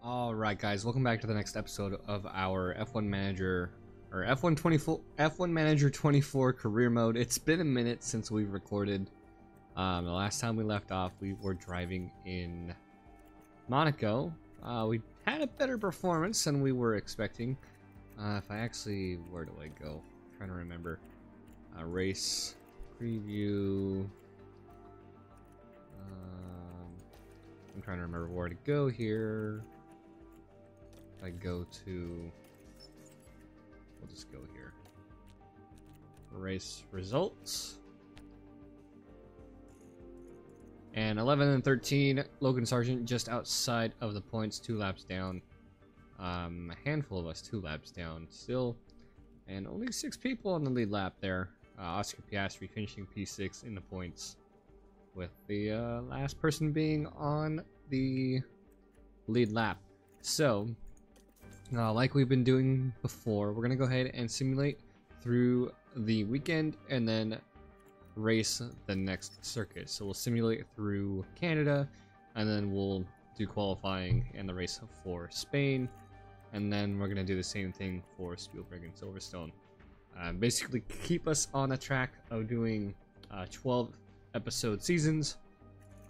Alright guys, welcome back to the next episode of our F1 Manager, or F1 Manager 24 career mode. It's been a minute since we've recorded. The last time we left off, we were driving in Monaco. We had a better performance than we were expecting. If I actually, where do I go? I'm trying to remember. Race preview. I'm trying to remember where to go here. I go to, we'll just go here. Race results. And 11 and 13, Logan Sargent just outside of the points, 2 laps down. A handful of us 2 laps down still. And only 6 people on the lead lap there. Oscar Piastri finishing P6 in the points, with the last person being on the lead lap. So, like we've been doing before, we're going to go ahead and simulate through the weekend and then race the next circuit. So we'll simulate through Canada, and then we'll do qualifying and the race for Spain, and then we're going to do the same thing for Spielberg and Silverstone. Basically keep us on the track of doing 12 episode seasons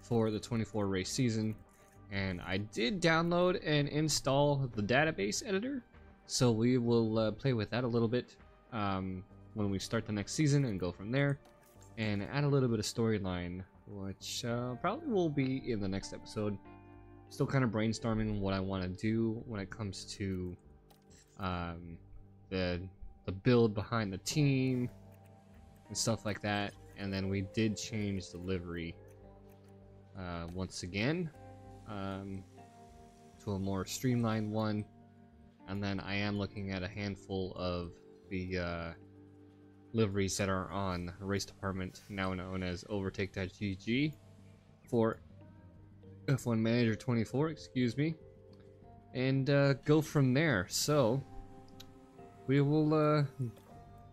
for the 24 race season. And I did download and install the database editor, so we will play with that a little bit when we start the next season and go from there, and add a little bit of storyline, which probably will be in the next episode. Still kind of brainstorming what I want to do when it comes to the build behind the team and stuff like that. And then we did change the livery once again. To a more streamlined one, and then I am looking at a handful of the liveries that are on Race Department, now known as Overtake.gg, for F1 Manager 24, excuse me, and go from there. So we will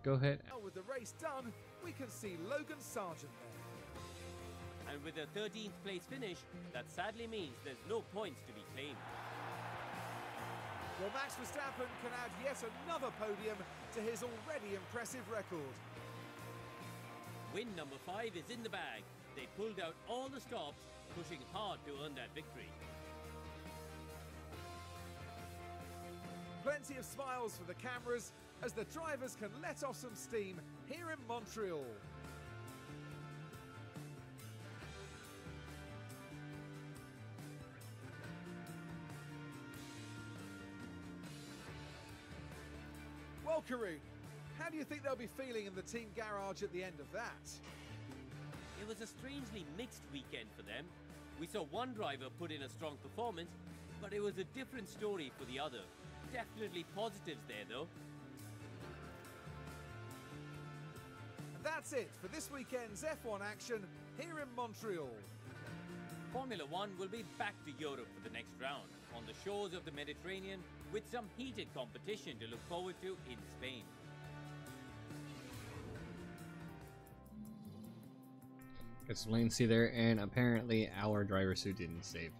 go ahead. With the race done, we can see Logan Sargent there. And with a 13th place finish, that sadly means there's no points to be claimed. Well, Max Verstappen can add yet another podium to his already impressive record. Win number 5 is in the bag. They pulled out all the stops, pushing hard to earn that victory. Plenty of smiles for the cameras as the drivers can let off some steam here in Montreal. Well, Karun, how do you think they'll be feeling in the team garage at the end of that? It was a strangely mixed weekend for them. We saw one driver put in a strong performance, but it was a different story for the other. Definitely positives there, though. And that's it for this weekend's F1 action here in Montreal. Formula One will be back to Europe for the next round, on the shores of the Mediterranean, with some heated competition to look forward to in Spain. Got some latency there, and apparently our driver suit didn't save.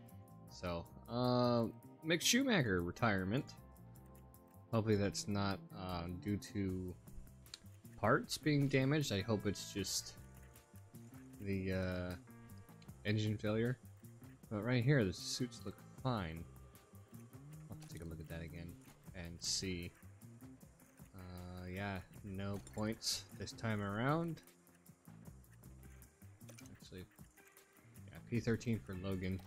So, Mick Schumacher retirement. Hopefully that's not due to parts being damaged. I hope it's just the engine failure. But right here, the suits look fine. I'll have to take a look at that again and see. Yeah, no points this time around. Actually, yeah, P13 for Logan.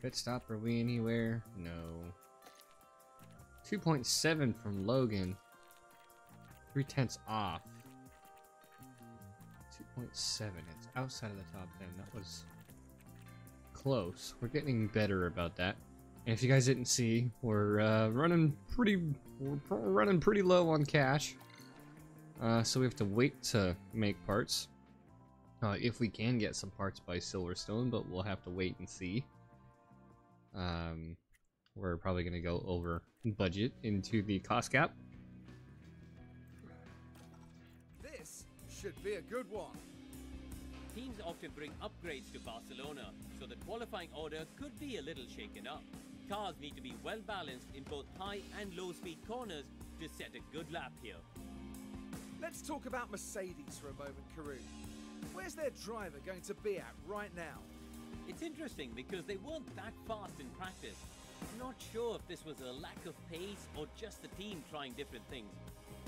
Pit stop, are we anywhere? No. 2.7 from Logan. 0.3 off. 2.7. It's outside of the top 10. That was close. We're getting better about that. And if you guys didn't see, we're running pretty low on cash. So we have to wait to make parts. If we can get some parts by Silverstone, but we'll have to wait and see. We're probably going to go over budget into the cost cap. This should be a good one. Teams often bring upgrades to Barcelona, so the qualifying order could be a little shaken up. cars need to be well balanced in both high and low speed corners to set a good lap here. Let's talk about Mercedes for a moment, Karun. Where's their driver going to be at right now? It's interesting because they weren't that fast in practice. Not sure if this was a lack of pace or just the team trying different things,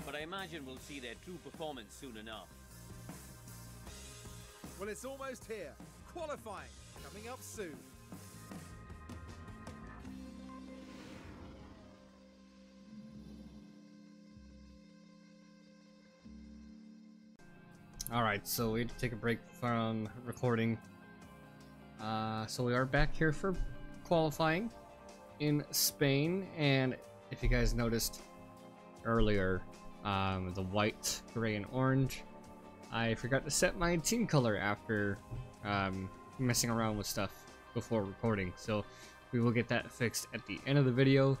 but I imagine we'll see their true performance soon enough. Well, it's almost here. Qualifying coming up soon. Alright, so we had to take a break from recording. So we are back here for qualifying in Spain, and if you guys noticed earlier, the white, gray, and orange, I forgot to set my team color after messing around with stuff before recording, so we will get that fixed at the end of the video.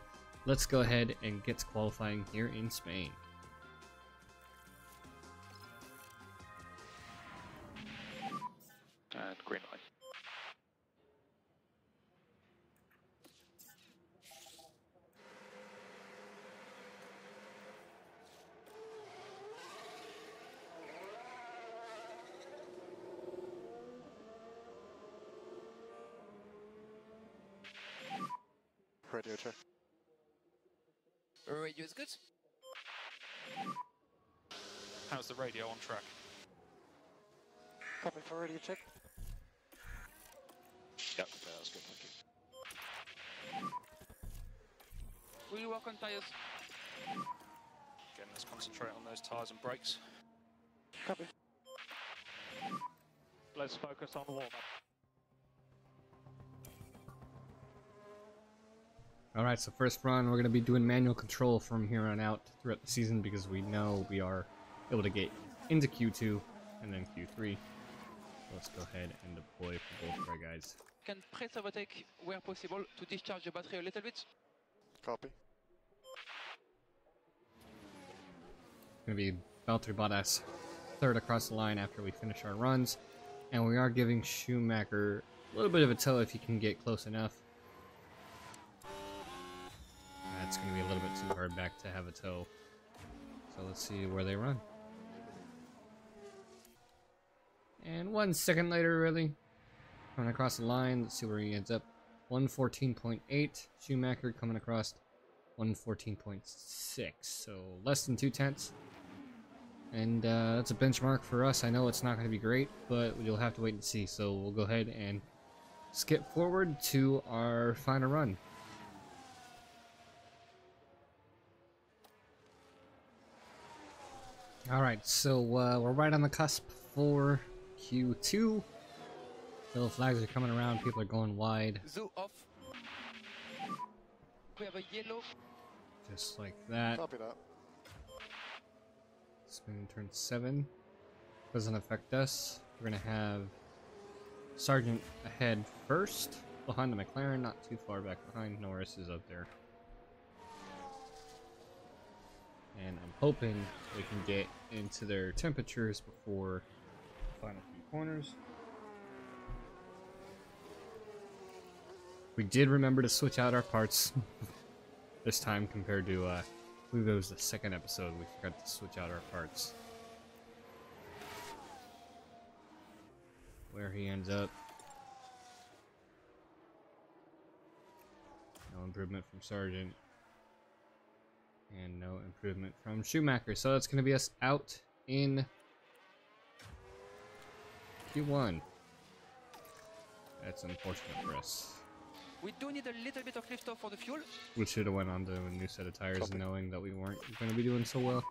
Let's go ahead and get to qualifying here in Spain. And green light. Radio check. Radio is good. How's the radio on track? Copy for radio check. Yep, yeah, that's good, thank you. Will you work on tires? Again, let's concentrate on those tyres and brakes. Copy. Let's focus on the warm-up. Alright, so first run, we're going to be doing manual control from here on out throughout the season because we know we are able to get into Q2 and then Q3. Let's go ahead and deploy for both of our guys. Can press overtake where possible to discharge the battery a little bit. Copy. Going to be Valtteri Bottas third across the line after we finish our runs. And we are giving Schumacher a little bit of a tow if he can get close enough. That's going to be a little bit too hard back to have a tow. So let's see where they run. And 1 second later, really. Coming across the line, let's see where he ends up. 114.8. Schumacher coming across 114.6. So less than 2/10. And that's a benchmark for us. I know it's not going to be great, but you'll have to wait and see. So we'll go ahead and skip forward to our final run. Alright, so we're right on the cusp for Q2. Little flags are coming around, people are going wide. Zoo off. We have a yellow. Just like that. Copy that. Spinning turn 7. Doesn't affect us. We're going to have Sargent ahead first, behind the McLaren, not too far back behind. Norris is up there. And I'm hoping we can get into their temperatures before the final few corners. We did remember to switch out our parts this time compared to, I believe it was the second episode we forgot to switch out our parts. Where he ends up. No improvement from Sargent. And no improvement from Schumacher. So that's going to be us out in Q1. That's unfortunate for us. We do need a little bit of lift off for the fuel. We should have went on to a new set of tires knowing that we weren't going to be doing so well.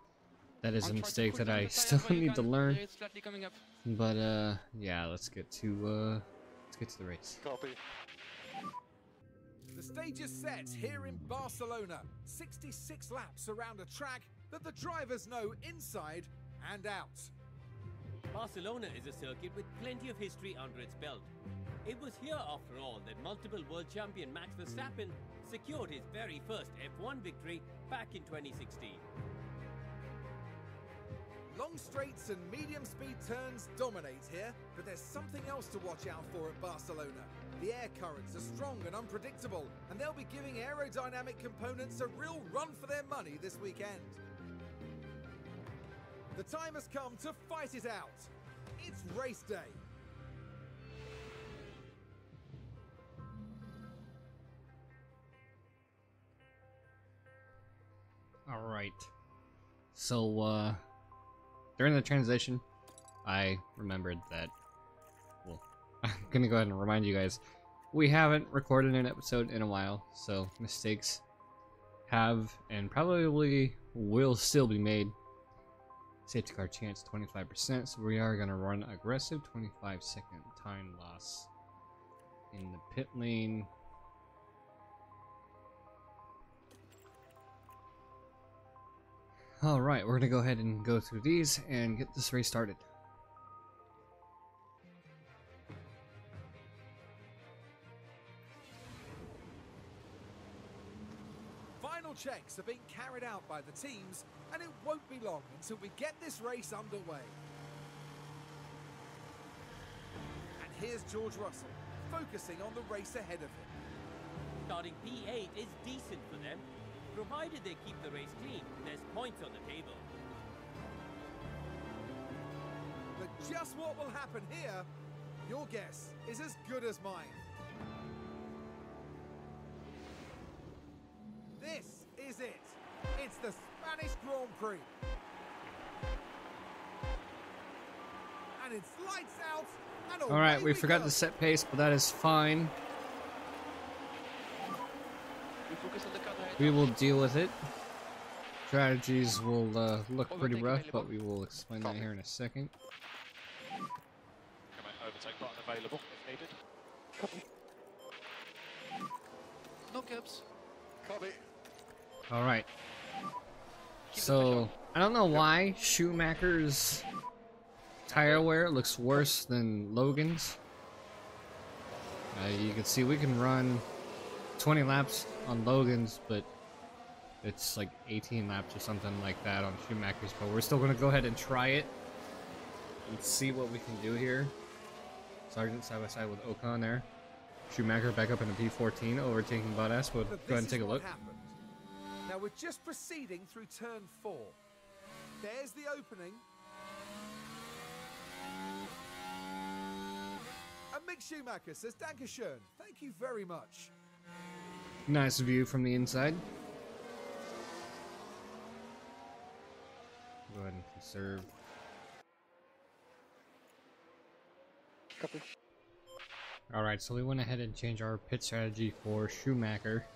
That is a mistake that I still need to learn. It's slightly coming up. But yeah, let's get to the race. Copy. The stage is set here in Barcelona. 66 laps around a track that the drivers know inside and out. Barcelona is a circuit with plenty of history under its belt. It was here, after all, that multiple world champion Max Verstappen secured his very first F1 victory back in 2016. Long straights and medium speed turns dominate here, but there's something else to watch out for at Barcelona. The air currents are strong and unpredictable, and they'll be giving aerodynamic components a real run for their money this weekend. The time has come to fight it out. It's race day. All right. So, during the transition, I remembered that, well, I'm gonna go ahead and remind you guys, we haven't recorded an episode in a while, so mistakes have and probably will still be made. Safety car chance 25%, so we are gonna run aggressive 25-second time loss in the pit lane. Alright, we're gonna go ahead and go through these and get this race started. Final checks are being carried out by the teams, and it won't be long until we get this race underway. And here's George Russell, focusing on the race ahead of him. Starting P8 is decent for them, provided they keep the race clean. There's points on the table. But just what will happen here, your guess is as good as mine. This is it. It's the Spanish Grand Prix. And it's lights out and away Alright, we forgot go. to set pace, but that is fine. We focus on the car ahead. We will deal with it. Strategies will look pretty Overtake rough, available. but we will explain that here in a second. Come on, overtake button available if needed. Copy. No caps. Copy. Alright. Keep the So, I don't know why Schumacher's tire wear looks worse than Logan's. You can see we can run 20 laps on Logan's, but it's like 18 laps or something like that on Schumacher's. But we're still going to go ahead and try it and see what we can do here. Sargent side by side with Ocon there. Schumacher back up in a P14, overtaking Bottas. We'll go But ahead and this take a is what look. happened. Now we're just proceeding through turn 4. There's the opening. And Mick Schumacher says, Dankeschön. Thank you very much. Nice view from the inside. Go ahead and conserve. Copy. Alright, so we went ahead and changed our pit strategy for Schumacher.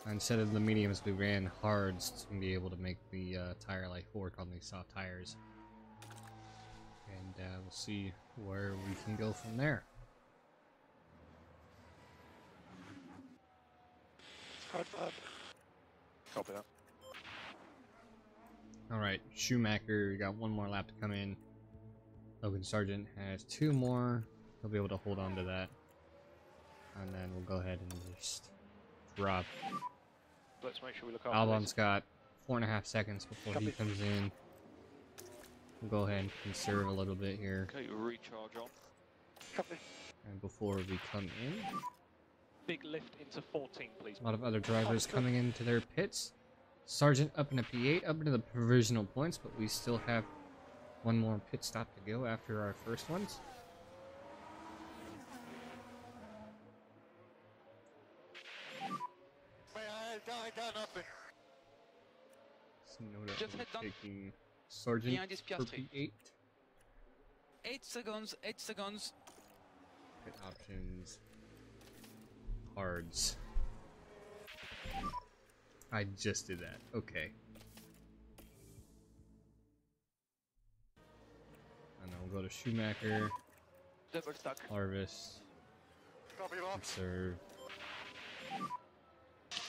Instead of the mediums, we ran hards to be able to make the tire life work on these soft tires. And we'll see where we can go from there. Hard five. Copy that. Alright, Schumacher got one more lap to come in. Logan Sargent has 2 more. He'll be able to hold on to that. And then we'll go ahead and just drop. Let's make sure we look after Albon's got 4.5 seconds before he Copy. comes in. We'll go ahead and conserve a little bit here. Okay, recharge on. Copy. And before we come in, Big lift into 14, please. a lot of other drivers coming into their pits. Sargent up in a P8, up into the provisional points, but we still have one more pit stop to go after our first ones. Sonoda Just head down. overtaking Sargent Behind this for Piastri. P8. 8 seconds, 8 seconds. Pit options. Hards. I just did that. Okay. And then we'll go to Schumacher, Double stack. Harvest, conserve.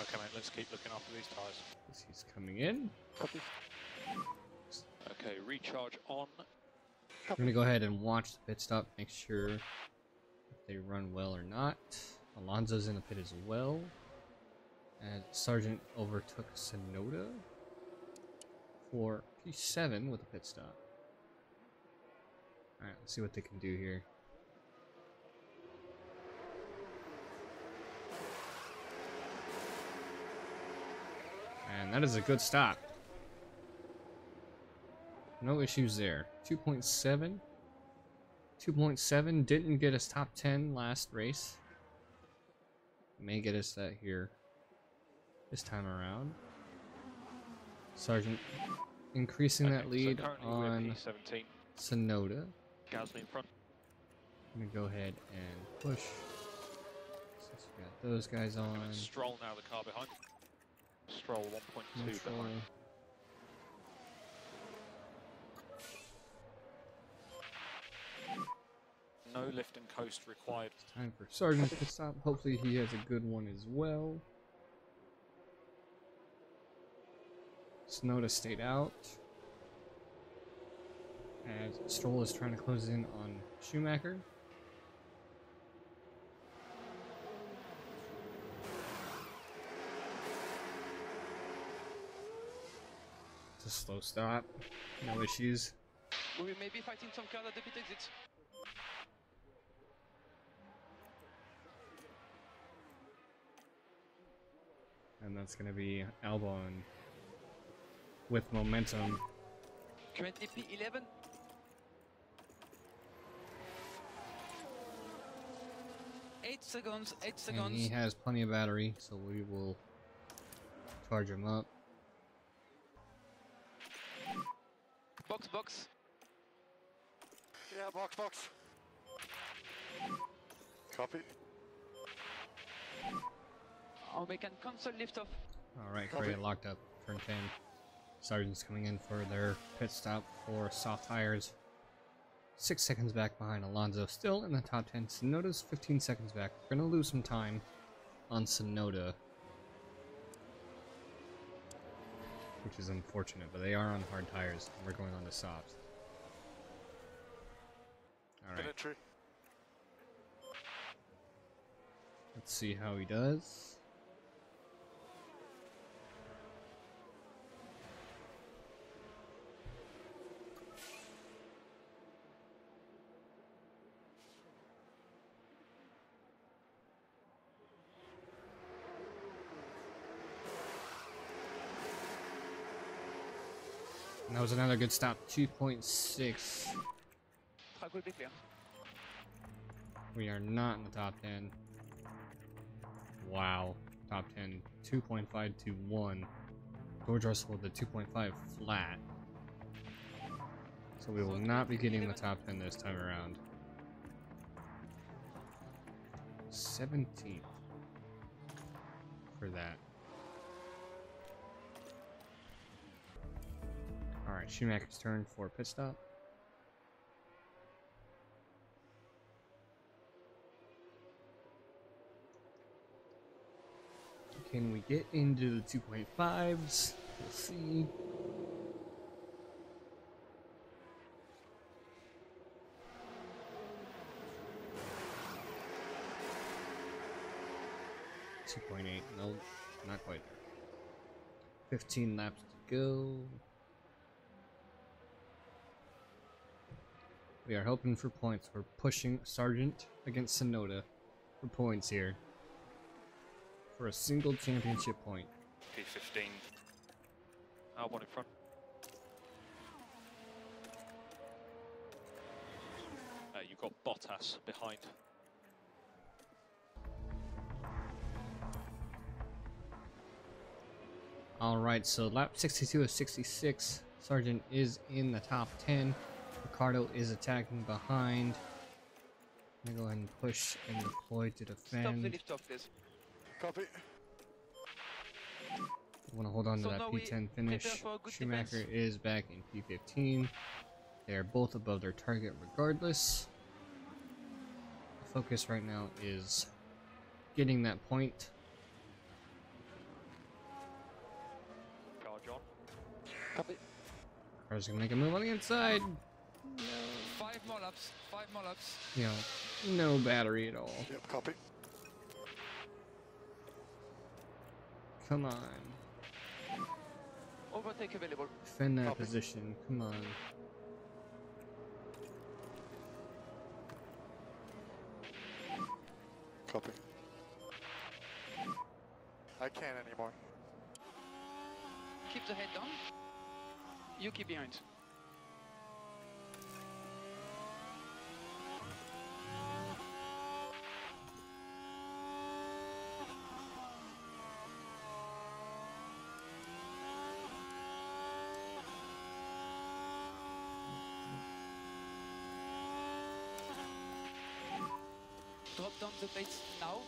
Okay, mate, let's keep looking after these tyres. As he's coming in. Copy. Okay, recharge on. We're gonna go ahead and watch the pit stop, make sure if they run well or not. Alonso's in the pit as well. And Sargent overtook Sonoda for P7 with a pit stop. Alright, let's see what they can do here. And that is a good stop. No issues there. 2.7. 2.7 didn't get us top 10 last race. May get us that here this time around. Sargent increasing that lead on Sonoda. Gasly in front. I'm gonna go ahead and push. Since we got those guys on. Stroll now, the car behind. Stroll 1.2 behind. No lift and coast required. It's time for Sargent to stop. Hopefully he has a good one as well. Sonoda stayed out. As Stroll is trying to close in on Schumacher. It's a slow stop. No issues. We may be fighting some cars at the pit exit. And that's going to be Albon with momentum. Currently P11. Eight seconds. And he has plenty of battery, so we will charge him up. Box. Yeah, box. Copy. Oh, we can cancel lift off. Alright, Korea locked up. Turn 10. Sargent's coming in for their pit stop for soft tires. 6 seconds back behind Alonso, still in the top 10. Sonoda's 15 seconds back. We're going to lose some time on Sonoda, which is unfortunate, but they are on hard tires, and we're going on to softs. Alright. Let's see how he does. And that was another good stop, 2.6. Track will be clear. We are not in the top 10. Wow. Top 10, 2.521. George Russell with the 2.5 flat. So we will not be getting the top 10 this time around. 17th for that. Alright, Schumacher's turn for pit stop. Can we get into the 2.5s? We'll see. .8, no, not quite there. 15 laps to go. We are hoping for points. We're pushing Sargent against Sonoda for points here. For a single championship point. P15. Albon in front. You've got Bottas behind. Alright, so lap 62 of 66. Sargent is in the top 10. Ricardo is attacking behind. I'm gonna go ahead and push and deploy to defend. Stop the lift off, please. Copy. I want to hold on to So that now we P10 finish. prepare for a good Schumacher defense. is back in P15. They are both above their target regardless. The focus right now is getting that point. Charge on. Copy. Car's gonna make a move on the inside. Five more laps. You know, no battery at all. Yep, copy. Come on. Overtake available. Defend that Copy. position. Come on. Copy. I can't anymore. keep the head down. You keep behind. Drop down the plates now.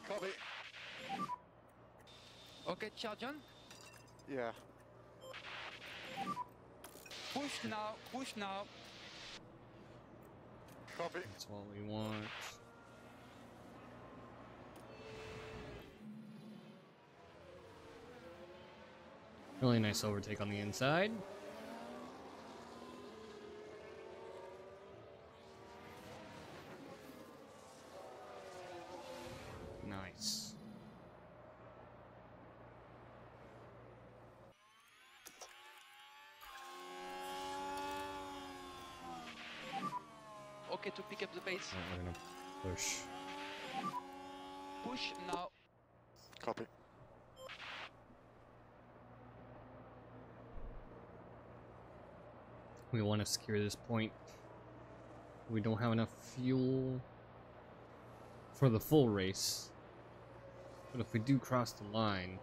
Copy. Okay, charge on. Yeah. Push now, push now. Copy. That's what we want. Really nice overtake on the inside. Nice. Okay, to pick up the pace. We're gonna push. Push now. Copy. We want to secure this point. We don't have enough fuel for the full race. But if we do cross the line,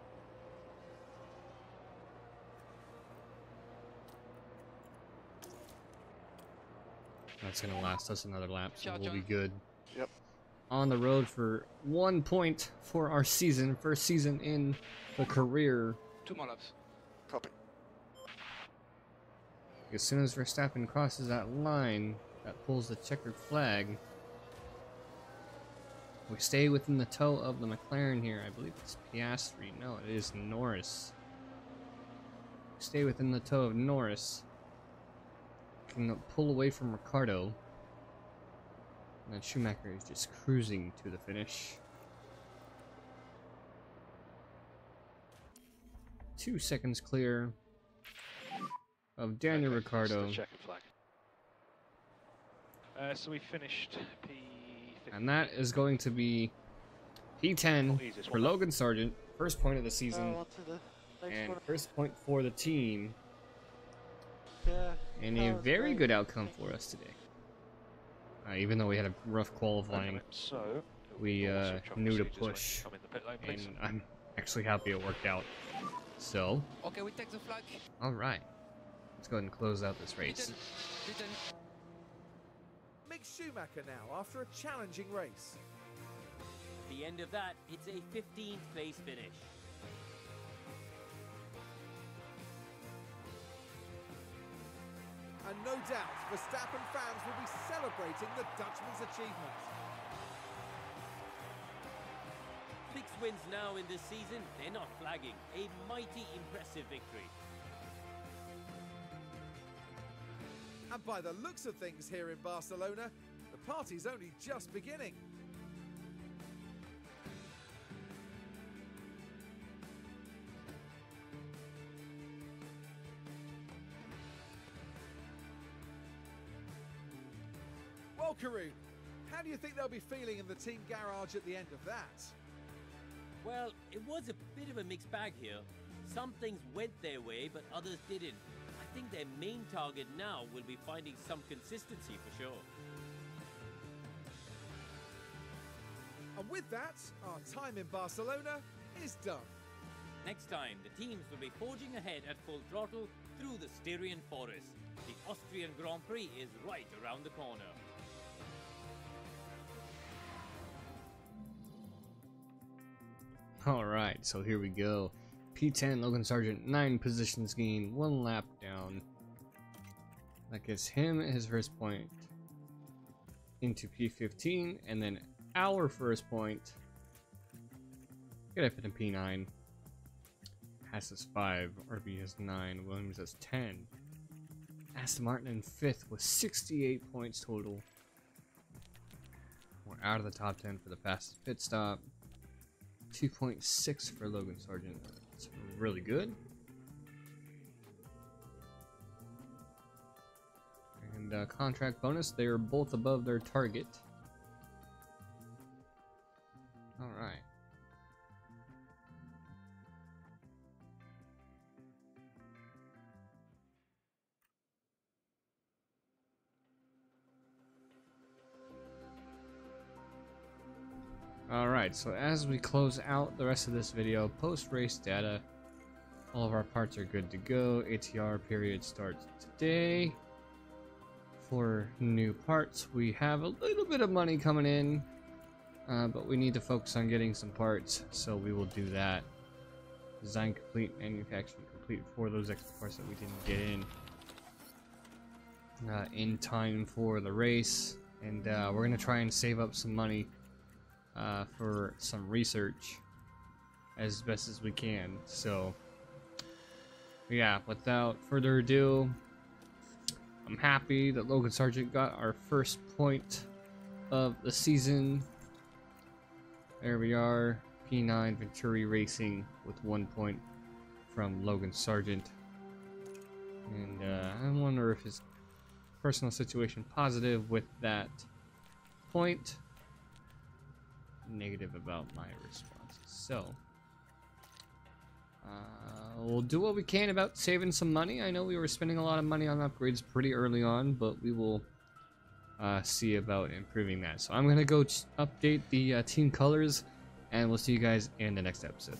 that's gonna last us another lap, so we'll be good. Yep. On the road for 1 point for our season, first season in the career. 2 more laps. Copy. As soon as Verstappen crosses that line that pulls the checkered flag, we stay within the toe of the McLaren here. I believe it's Piastri. No, it is Norris. We stay within the toe of Norris. Can pull away from Ricardo. And then Schumacher is just cruising to the finish. 2 seconds clear of Daniel Ricciardo. Checkered flag. So we finished P15. And that is going to be P10 for Logan Sargent. First point of the season. On to the next And one. first point for the team. Yeah. And that a was very great. good outcome for us today. Even though we had a rough qualifying, So we we'll switch off knew to procedures when you push. come in the pit lane, please. And I'm actually happy it worked out. So, Okay, we take the flag. alright. Let's go ahead and close out this race. Written. Mick Schumacher now after a challenging race. At the end of that, it's a 15th place finish. And no doubt, Verstappen fans will be celebrating the Dutchman's achievement. 6 wins now in this season, they're not flagging. A mighty impressive victory. And by the looks of things here in Barcelona, the party's only just beginning. Well, Karun, how do you think they'll be feeling in the team garage at the end of that? Well, it was a bit of a mixed bag here. Some things went their way, but others didn't. I think their main target now will be finding some consistency for sure. And with that, our time in Barcelona is done. Next time, the teams will be forging ahead at full throttle through the Styrian forest. The Austrian Grand Prix is right around the corner. Alright, so here we go. P10, Logan Sargent, 9 positions gained, 1 lap down. That gives him his first point into P15, and then our first point. Get up in P9. Haas is 5, RB has 9, Williams has 10. Aston Martin in 5th with 68 points total. We're out of the top 10 for the fastest pit stop. 2.6 for Logan Sargent. That's really good. And contract bonus, they are both above their target. Alright. Alright, so as we close out the rest of this video, post-race data, all of our parts are good to go. ATR period starts today. For new parts, we have a little bit of money coming in, but we need to focus on getting some parts, so we will do that. Design complete, manufacturing complete for those extra parts that we didn't get in time for the race. And we're going to try and save up some money for some research as best as we can. So yeah, without further ado, I'm happy that Logan Sargent got our first point of the season. There we are, P9 Venturi Racing with 1 point from Logan Sargent. And I wonder if his personal situation positive with that point, negative about my responses. So we'll do what we can about saving some money. I know we were spending a lot of money on upgrades pretty early on, but we will see about improving that. So I'm gonna go update the team colors, and we'll see you guys in the next episode.